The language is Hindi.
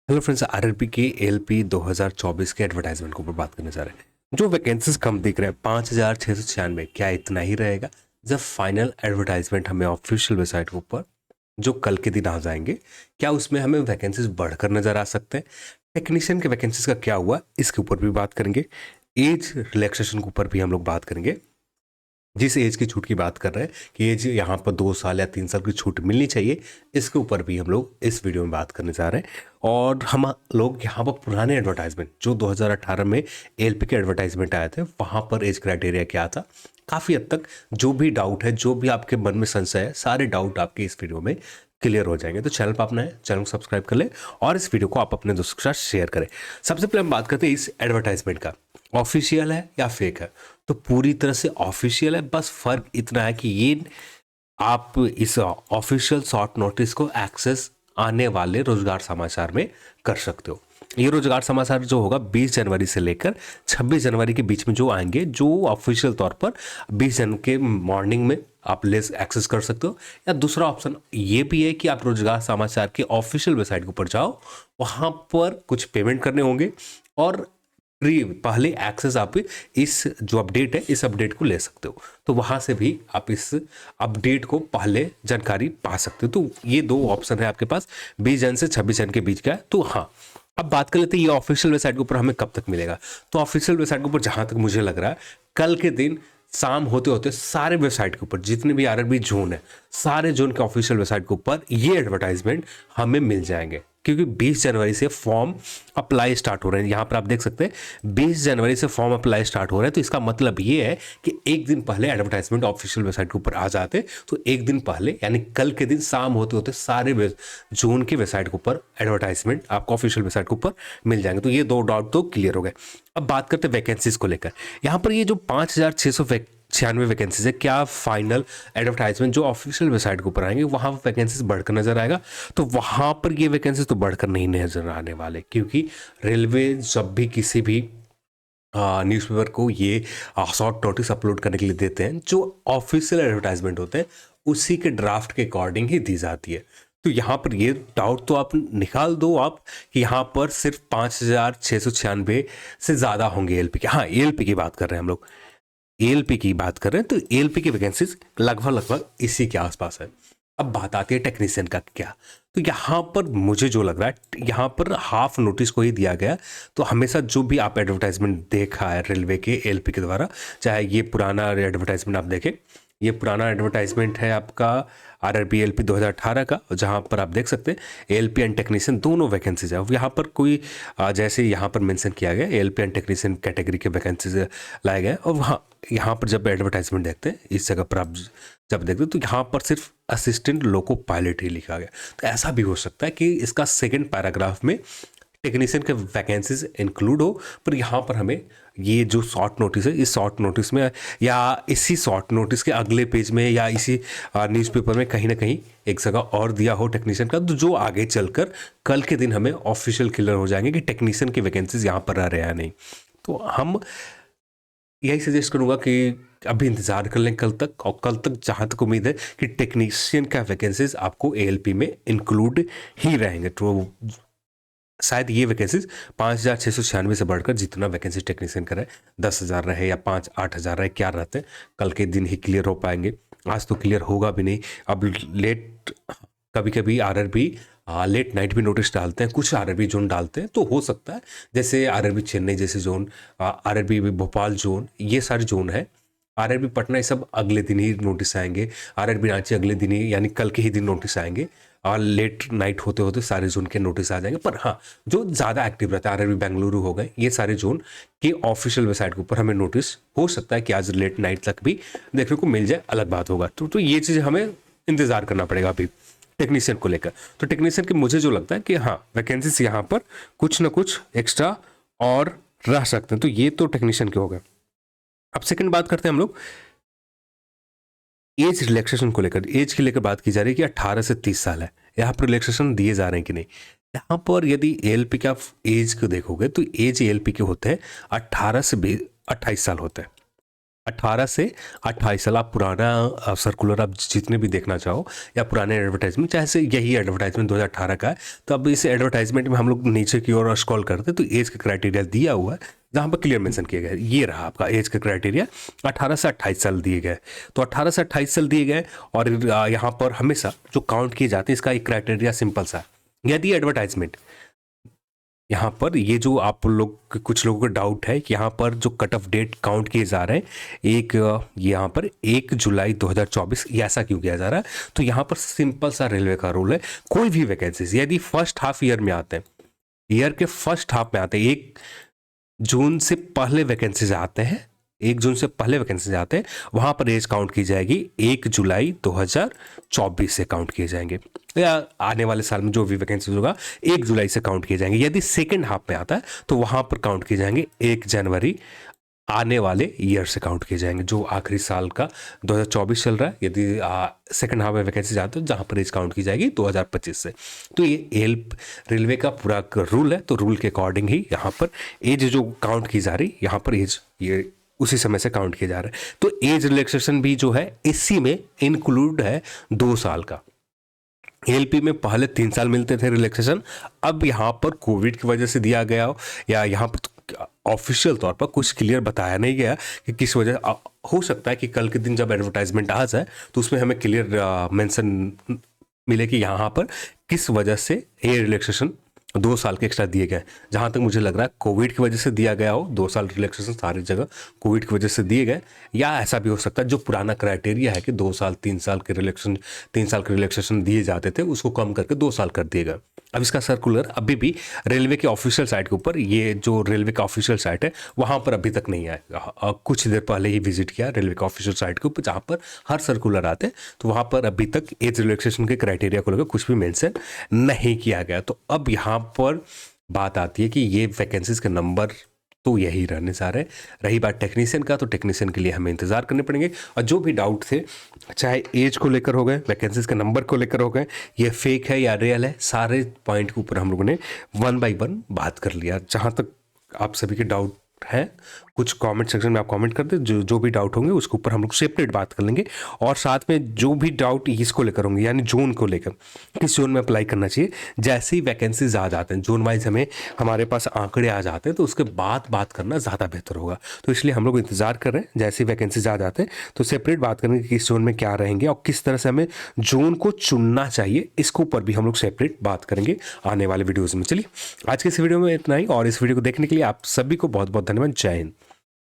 हेलो फ्रेंड्स, आरआरबी के एलपी 2024 के एडवर्टाइजमेंट के ऊपर बात करने जा रहे हैं। जो वैकेंसीज कम दिख रहे हैं 5,696, क्या इतना ही रहेगा? जब फाइनल एडवर्टाइजमेंट हमें ऑफिशियल वेबसाइट के ऊपर जो कल के दिन आ जाएंगे, क्या उसमें हमें वैकेंसीज बढ़कर नजर आ सकते हैं? टेक्नीशियन के वैकेंसीज का क्या हुआ, इसके ऊपर भी बात करेंगे। एज रिलैक्सेशन के ऊपर भी हम लोग बात करेंगे। जिस एज की छूट की बात कर रहे हैं कि एज यहाँ पर 2 साल या 3 साल की छूट मिलनी चाहिए, इसके ऊपर भी हम लोग इस वीडियो में बात करने जा रहे हैं। और हम लोग यहाँ पर पुराने एडवर्टाइजमेंट जो 2018 में एलपी के एडवर्टाइजमेंट आए थे, वहाँ पर एज क्राइटेरिया क्या था, काफ़ी हद तक जो भी डाउट है, जो भी आपके मन में संशय है, सारे डाउट आपके इस वीडियो में क्लियर हो जाएंगे। तो चैनल पर अपना है, चैनल को सब्सक्राइब कर ले और इस वीडियो को आप अपने दोस्तों के साथ शेयर करें। सबसे पहले हम बात करते हैं इस एडवर्टाइजमेंट का, ऑफिशियल है या फेक है। तो पूरी तरह से ऑफिशियल है, बस फर्क इतना है कि ये आप इस ऑफिशियल शॉर्ट नोटिस को एक्सेस आने वाले रोजगार समाचार में कर सकते हो। ये रोजगार समाचार जो होगा 20 जनवरी से लेकर 26 जनवरी के बीच में जो आएंगे, जो ऑफिशियल तौर पर 20 जन के मॉर्निंग में आप लेस एक्सेस कर सकते हो। या दूसरा ऑप्शन ये भी है कि आप रोजगार समाचार के ऑफिशियल वेबसाइट के ऊपर जाओ, वहाँ पर कुछ पेमेंट करने होंगे और फ्री पहले एक्सेस आप इस जो अपडेट है, इस अपडेट को ले सकते हो। तो वहां से भी आप इस अपडेट को पहले जानकारी पा सकते हो। तो ये दो ऑप्शन है आपके पास, 20 जन से 26 जन के बीच का है। तो हाँ, अब बात कर लेते हैं ये ऑफिशियल वेबसाइट के ऊपर हमें कब तक मिलेगा। तो ऑफिशियल वेबसाइट के ऊपर जहां तक मुझे लग रहा है, कल के दिन शाम होते होते सारे वेबसाइट के ऊपर जितने भी आरआरबी जोन है, सारे जोन के ऑफिशियल वेबसाइट के ऊपर ये एडवर्टाइजमेंट हमें मिल जाएंगे। क्योंकि 20 जनवरी से फॉर्म अप्लाई स्टार्ट हो रहे हैं। यहाँ पर आप देख सकते हैं 20 जनवरी से फॉर्म अप्लाई स्टार्ट हो रहे हैं। तो इसका मतलब ये है कि एक दिन पहले एडवर्टाइजमेंट ऑफिशियल वेबसाइट के ऊपर आ जाते, तो एक दिन पहले यानी कल के दिन शाम होते होते सारे जोन के वेबसाइट के ऊपर एडवर्टाइजमेंट आपको ऑफिशियल वेबसाइट के ऊपर मिल जाएंगे। तो ये दो डाउट तो क्लियर हो गए। अब बात करते हैं वैकेंसीज को लेकर। यहाँ पर ये जो 5,696 वैकेंसीज है, क्या फाइनल एडवर्टाइजमेंट जो ऑफिशियल वेबसाइट के ऊपर आएंगे वहां पर वैकेंसीज बढ़कर नजर आएगा? तो वहां पर ये वैकेंसीज तो बढ़कर नहीं नजर आने वाले, क्योंकि रेलवे जब भी किसी भी न्यूज़पेपर को ये शॉर्ट नोटिस अपलोड करने के लिए देते हैं, जो ऑफिशियल एडवर्टाइजमेंट होते हैं उसी के ड्राफ्ट के अकॉर्डिंग ही दी जाती है। तो यहाँ पर ये डाउट तो आप निकाल दो आप कि यहाँ पर सिर्फ 5,696 से ज़्यादा होंगे एलपी के। हाँ, एलपी की बात कर रहे हैं हम लोग, एएलपी की बात कर रहे हैं। तो एएलपी की वैकेंसीज लगभग लगभग इसी के आसपास है। अब बात आती है टेक्नीशियन का क्या। तो यहाँ पर मुझे जो लग रहा है, यहाँ पर हाफ नोटिस को ही दिया गया। तो हमेशा जो भी आप एडवर्टाइजमेंट देखा है रेलवे के एएलपी के द्वारा, चाहे ये पुराना एडवर्टाइजमेंट आप देखें, ये पुराना एडवर्टाइजमेंट है आपका आरआरबी एलपी 2018 का, जहाँ पर आप देख सकते हैं एएलपी एंड टेक्नीशियन दोनों वैकेंसीज है। यहाँ पर कोई जैसे यहाँ पर मेंशन किया गया एएलपी एंड टेक्नीशियन कैटेगरी के वैकेंसीज लाए गए। और वहाँ यहाँ पर जब एडवर्टाइजमेंट देखते हैं, इस जगह पर आप जब देखते हैं, तो यहाँ पर सिर्फ असिस्टेंट लोको पायलट ही लिखा गया। तो ऐसा भी हो सकता है कि इसका सेकेंड पैराग्राफ में टेक्नीशियन के वैकेंसीज इंक्लूड हो, पर यहाँ पर हमें ये जो शॉर्ट नोटिस है, इस शॉर्ट नोटिस में या इसी शॉर्ट नोटिस के अगले पेज में या इसी न्यूज़पेपर में कहीं ना कहीं एक जगह और दिया हो टेक्नीशियन का, तो जो आगे चलकर कल के दिन हमें ऑफिशियल क्लियर हो जाएंगे कि टेक्नीशियन की वैकेंसीज यहाँ पर आ रहे हैं या नहीं। तो हम यही सजेस्ट करूँगा कि अभी इंतज़ार कर लें कल तक, और कल तक जहाँ तक उम्मीद है कि टेक्नीशियन का वैकेंसीज आपको एएलपी में इंक्लूड ही रहेंगे। तो शायद ये वैकेंसीज 5,696 से बढ़कर जितना वैकेंसी टेक्नीशियन का रहे, 10,000 रहे या 5-8 हज़ार रहे, क्या रहते हैं, कल के दिन ही क्लियर हो पाएंगे। आज तो क्लियर होगा भी नहीं। अब लेट, कभी कभी आरआरबी लेट नाइट भी नोटिस डालते हैं, कुछ आरआरबी जोन डालते हैं। तो हो सकता है जैसे आरआरबी चेन्नई जैसे जोन, आरआरबी भोपाल जोन, ये सारे जोन है। आरआरबी पटना, ये सब अगले दिन ही नोटिस आएंगे। आरआरबी रांची अगले दिन ही यानी कल के ही दिन नोटिस आएंगे, और लेट नाइट होते होते सारे जोन के नोटिस आ जाएंगे। पर हाँ, जो ज़्यादा एक्टिव रहता है, आरआरबी बेंगलुरु हो गए, ये सारे जोन के ऑफिशियल वेबसाइट के ऊपर हमें नोटिस हो सकता है कि आज लेट नाइट तक भी देखने को मिल जाए, अलग बात होगा। तो ये चीज़ हमें इंतज़ार करना पड़ेगा अभी टेक्नीशियन को लेकर। तो टेक्नीशियन के मुझे जो लगता है कि हाँ, वैकेंसीज यहाँ पर कुछ ना कुछ एक्स्ट्रा और रह सकते हैं। तो ये तो टेक्नीशियन के हो गए। अब सेकंड बात करते हैं हम लोग एज रिलैक्सेशन को लेकर। एज के लेकर बात की जा रही है कि 18 से 30 साल है, यहाँ पर रिलैक्सेशन दिए जा रहे हैं कि नहीं। यहाँ पर यदि एएलपी के आप एज को देखोगे तो एज एएलपी के होते हैं 18 से 28 साल होते हैं। 18 से 28 साल, आप पुराना सर्कुलर आप जितने भी देखना चाहो या पुराने एडवर्टाइजमेंट, चाहे से यही एडवर्टाइजमेंट 2018 का है, तो अब इस एडवर्टाइजमेंट में हम लोग नीचे की ओर स्क्रॉल करते तो एज का क्राइटेरिया दिया हुआ है, जहाँ पर क्लियर मेंशन किया गया है। ये रहा आपका एज का क्राइटेरिया, 18 से 28 साल दिए गए। तो 18 से 28 साल दिए गए, और यहाँ पर हमेशा जो काउंट किए जाते हैं, इसका एक क्राइटेरिया सिंपल सा है। यदि एडवर्टाइजमेंट यहाँ पर, ये जो आप लोग कुछ लोगों को डाउट है कि यहाँ पर जो कट ऑफ डेट काउंट किए जा रहे हैं, यहाँ पर 1 जुलाई 2024, ये ऐसा क्यों किया जा रहा है? तो यहाँ पर सिंपल सा रेलवे का रूल है, कोई भी वैकेंसीज यदि फर्स्ट हाफ ईयर में आते हैं, ईयर के फर्स्ट हाफ में आते हैं, 1 जून से पहले वैकेंसीज आते हैं, 1 जून से पहले वैकेंसीज आते हैं, वहां पर एज काउंट की जाएगी 1 जुलाई 2024 से काउंट किए जाएंगे, या आने वाले साल में जो भी वैकेंसीज होगा 1 जुलाई से काउंट किए जाएंगे। यदि सेकेंड हाफ में आता है तो वहां पर काउंट किए जाएंगे 1 जनवरी आने वाले ईयर से काउंट किए जाएंगे, जो आखिरी साल का 2024 चल रहा है। यदि सेकंड हाफ में वैकेंसी जाते हैं, जहां पर एज काउंट की जाएगी 2025 से। तो ये रेलवे का पूरा रूल है, तो रूल के अकॉर्डिंग ही यहाँ पर एज जो काउंट की जा रही, यहाँ पर एज ये उसी समय से काउंट किया जा रहा है। तो एज रिलैक्सेशन भी जो है इसी में इंक्लूड है 2 साल का। एलपी में पहले 3 साल मिलते थे रिलैक्सेशन, अब यहाँ पर कोविड की वजह से दिया गया हो, या यहाँ पर ऑफिशियल तौर पर कुछ क्लियर बताया नहीं गया कि किस वजह। हो सकता है कि कल के दिन जब एडवर्टाइजमेंट आ जाए तो उसमें हमें क्लियर मेंशन मिले कि यहाँ पर किस वजह से ये रिलैक्सेशन 2 साल के एक्स्ट्रा दिए गए। जहाँ तक मुझे लग रहा है कोविड की वजह से दिया गया हो 2 साल रिलैक्सेशन, सारी जगह कोविड की वजह से दिए गए, या ऐसा भी हो सकता है जो पुराना क्राइटेरिया है कि 2 साल 3 साल के रिलैक्सेशन दिए जाते थे, उसको कम करके 2 साल कर दिए गए। अब इसका सर्कुलर अभी भी रेलवे के ऑफिशियल साइट के ऊपर, ये जो रेलवे का ऑफिशियल साइट है वहाँ पर अभी तक नहीं आया। कुछ देर पहले ही विजिट किया रेलवे के ऑफिशियल साइट के ऊपर, जहाँ पर हर सर्कुलर आते हैं, तो वहाँ पर अभी तक एज रिलैक्सेशन के क्राइटेरिया को लेकर कुछ भी मेंशन नहीं किया गया। तो अब यहाँ पर बात आती है कि ये वैकेंसीज के नंबर तो यही रहने जा रहे हैं। रही बात टेक्नीशियन का, तो टेक्नीशियन के लिए हमें इंतजार करने पड़ेंगे। और जो भी डाउट थे, चाहे एज को लेकर हो गए, वैकेंसीज के नंबर को लेकर हो गए, ये फेक है या रियल है, सारे पॉइंट के ऊपर हम लोगों ने 1 बाय 1 बात कर लिया। जहाँ तक आप सभी के डाउट है, कुछ कमेंट सेक्शन में आप कमेंट कर दे, जो भी डाउट होंगे उसके ऊपर हम लोग सेपरेट बात कर लेंगे। और साथ में जो भी डाउट इसको लेकर होंगे, यानी जोन को लेकर, किस जोन में अप्लाई करना चाहिए, जैसे ही वैकेंसीज आ जाते हैं जोन वाइज हमारे पास आंकड़े आ जाते हैं, तो उसके बाद बात करना ज़्यादा बेहतर होगा। तो इसलिए हम लोग इंतजार कर रहे हैं, जैसे ही वैकेंसीज आ जाते हैं तो सेपरेट बात करेंगे कि किस जोन में क्या रहेंगे और किस तरह से हमें जोन को चुनना चाहिए, इसके ऊपर भी हम लोग सेपरेट बात करेंगे आने वाले वीडियोज़ में। चलिए आज के इस वीडियो में इतना ही, और इस वीडियो को देखने के लिए आप सभी को बहुत बहुत धन्यवाद। जय हिंद।